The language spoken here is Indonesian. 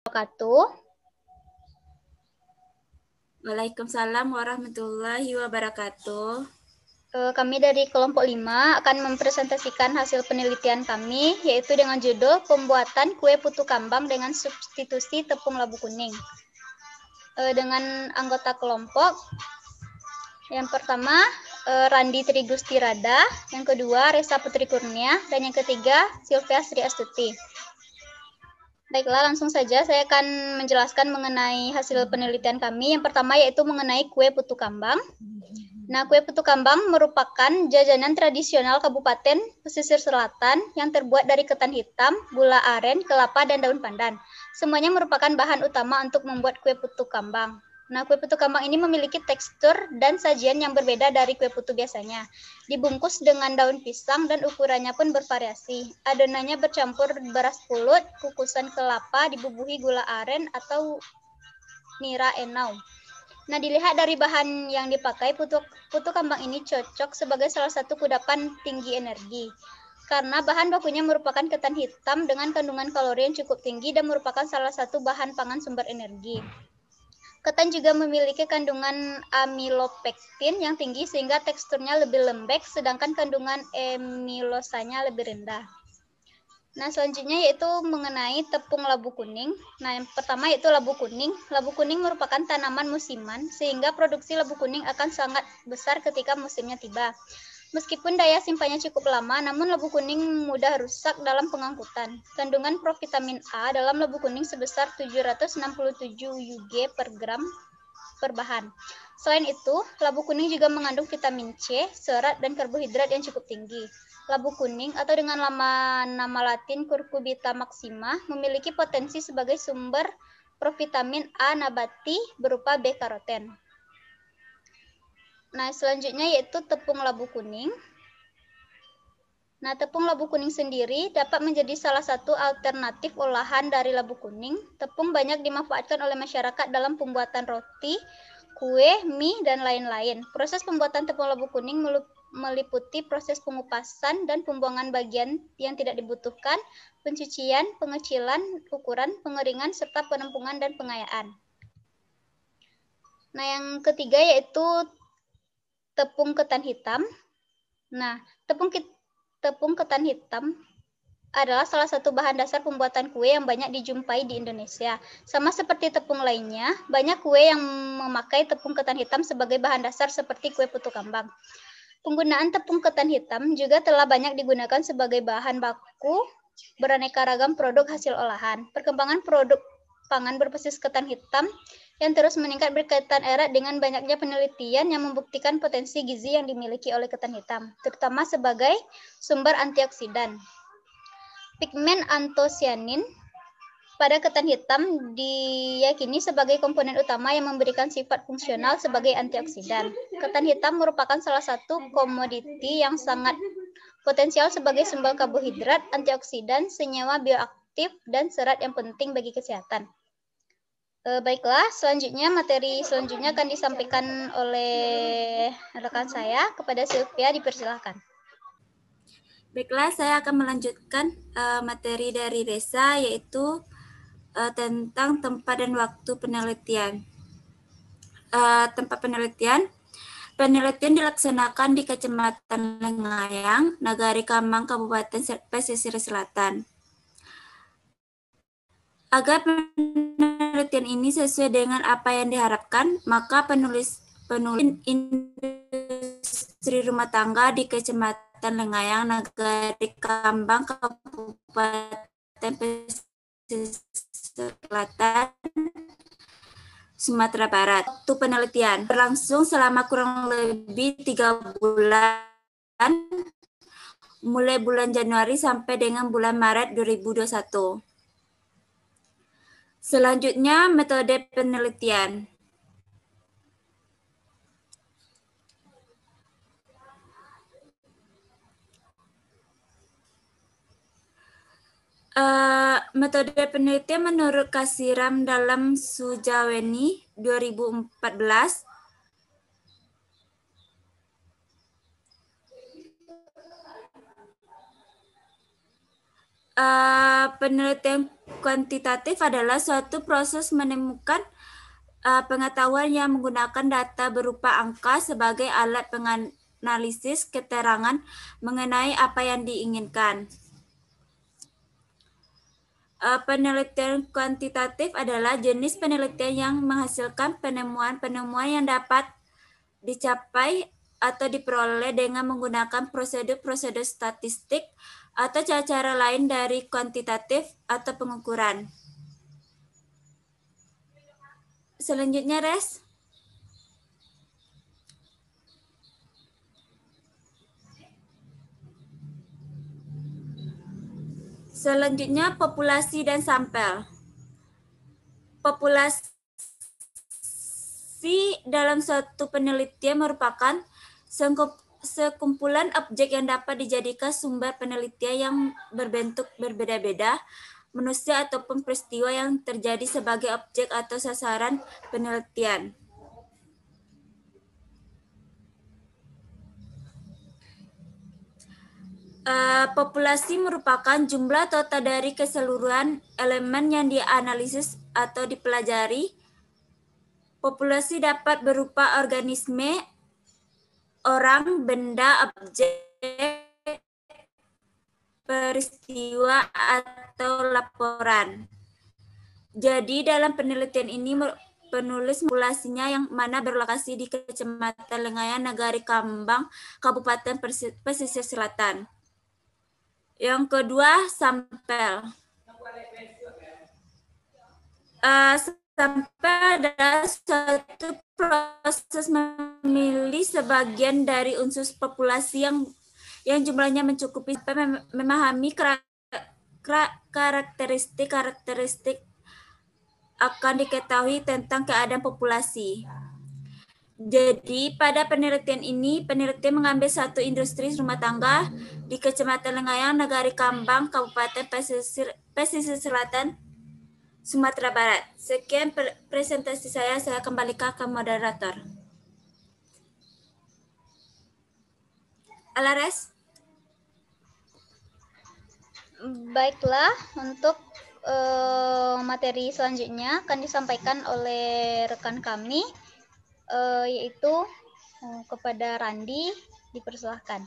Wabarakatuh. Waalaikumsalam warahmatullahi wabarakatuh. Kami dari kelompok 5 akan mempresentasikan hasil penelitian kami, yaitu dengan judul pembuatan kue putu kambang dengan substitusi tepung labu kuning. Dengan anggota kelompok, yang pertama Randi Trigustirada, yang kedua Resa Putri Kurnia, dan yang ketiga Sylvia Sri Astuti. Baiklah, langsung saja saya akan menjelaskan mengenai hasil penelitian kami. Yang pertama yaitu mengenai kue putu kambang. Nah, kue putu kambang merupakan jajanan tradisional Kabupaten Pesisir Selatan yang terbuat dari ketan hitam, gula aren, kelapa, dan daun pandan. Semuanya merupakan bahan utama untuk membuat kue putu kambang. Nah, kue putu kambang ini memiliki tekstur dan sajian yang berbeda dari kue putu biasanya. Dibungkus dengan daun pisang dan ukurannya pun bervariasi. Adonannya bercampur beras pulut, kukusan kelapa, dibubuhi gula aren atau nira enau. Nah, dilihat dari bahan yang dipakai, putu kambang ini cocok sebagai salah satu kudapan tinggi energi. Karena bahan bakunya merupakan ketan hitam dengan kandungan kalori yang cukup tinggi dan merupakan salah satu bahan pangan sumber energi. Ketan juga memiliki kandungan amilopektin yang tinggi sehingga teksturnya lebih lembek, sedangkan kandungan amilosanya lebih rendah. Nah, selanjutnya yaitu mengenai tepung labu kuning. Nah, yang pertama yaitu labu kuning. Labu kuning merupakan tanaman musiman, sehingga produksi labu kuning akan sangat besar ketika musimnya tiba. Meskipun daya simpannya cukup lama, namun labu kuning mudah rusak dalam pengangkutan. Kandungan provitamin A dalam labu kuning sebesar 767 Ug per gram per bahan. Selain itu, labu kuning juga mengandung vitamin C, serat, dan karbohidrat yang cukup tinggi. Labu kuning atau dengan nama latin Curcubita maxima memiliki potensi sebagai sumber provitamin A nabati berupa beta-karoten. Nah, selanjutnya yaitu tepung labu kuning. Nah, tepung labu kuning sendiri dapat menjadi salah satu alternatif olahan dari labu kuning. Tepung banyak dimanfaatkan oleh masyarakat dalam pembuatan roti, kue, mie, dan lain-lain. Proses pembuatan tepung labu kuning meliputi proses pengupasan dan pembuangan bagian yang tidak dibutuhkan, pencucian, pengecilan, ukuran, pengeringan, serta penampungan dan pengayaan. Nah, yang ketiga yaitu tepung ketan hitam. Nah, tepung ketan hitam adalah salah satu bahan dasar pembuatan kue yang banyak dijumpai di Indonesia. Sama seperti tepung lainnya, banyak kue yang memakai tepung ketan hitam sebagai bahan dasar seperti kue putu kambang. Penggunaan tepung ketan hitam juga telah banyak digunakan sebagai bahan baku beraneka ragam produk hasil olahan. Perkembangan produk pangan berbasis ketan hitam yang terus meningkat berkaitan erat dengan banyaknya penelitian yang membuktikan potensi gizi yang dimiliki oleh ketan hitam, terutama sebagai sumber antioksidan. Pigmen antosianin pada ketan hitam diyakini sebagai komponen utama yang memberikan sifat fungsional sebagai antioksidan. Ketan hitam merupakan salah satu komoditi yang sangat potensial sebagai sumber karbohidrat, antioksidan, senyawa bioaktif, dan serat yang penting bagi kesehatan. Baiklah, materi selanjutnya akan disampaikan oleh rekan saya. Kepada Sylvia, dipersilahkan. Baiklah, saya akan melanjutkan materi dari Resa, yaitu tentang tempat dan waktu penelitian. Tempat penelitian dilaksanakan di Kecamatan Lengayang, Nagari Kambang, Kabupaten Pesisir Selatan. Agar penelitian ini sesuai dengan apa yang diharapkan, maka penulis industri rumah tangga di Kecamatan Lengayang, Nagari Kambang, Kabupaten Pesisir Selatan, Sumatera Barat. Waktu penelitian berlangsung selama kurang lebih 3 bulan, mulai bulan Januari sampai dengan bulan Maret 2021. Selanjutnya, metode penelitian. Metode penelitian menurut Kasiram dalam Sujaweni 2014 Penelitian kuantitatif adalah suatu proses menemukan pengetahuan yang menggunakan data berupa angka sebagai alat penganalisis keterangan mengenai apa yang diinginkan. Penelitian kuantitatif adalah jenis penelitian yang menghasilkan penemuan-penemuan yang dapat dicapai atau diperoleh dengan menggunakan prosedur-prosedur statistik atau cara-cara lain dari kuantitatif atau pengukuran. Selanjutnya, Res. Selanjutnya, populasi dan sampel. Populasi dalam suatu penelitian merupakan sekumpulan objek yang dapat dijadikan sumber penelitian yang berbentuk berbeda-beda, manusia ataupun peristiwa yang terjadi sebagai objek atau sasaran penelitian. Populasi merupakan jumlah total dari keseluruhan elemen yang dianalisis atau dipelajari. Populasi dapat berupa organisme, orang, benda, objek, peristiwa, atau laporan. Jadi dalam penelitian ini penulis populasinya yang mana berlokasi di Kecamatan Lengayan, Nagari Kambang, Kabupaten Pesisir Selatan. Yang kedua, sampel. Sampel adalah suatu proses memilih sebagian dari unsur populasi yang jumlahnya mencukupi sampai memahami karakteristik akan diketahui tentang keadaan populasi. Jadi pada penelitian ini, penelitian mengambil satu industri rumah tangga di Kecamatan Lengayan, Nagari Kambang, Kabupaten Pesisir Selatan, Sumatera Barat. Sekian presentasi saya kembalikan ke moderator. Alares? Baiklah, untuk materi selanjutnya akan disampaikan oleh rekan kami, yaitu kepada Randi, dipersilahkan.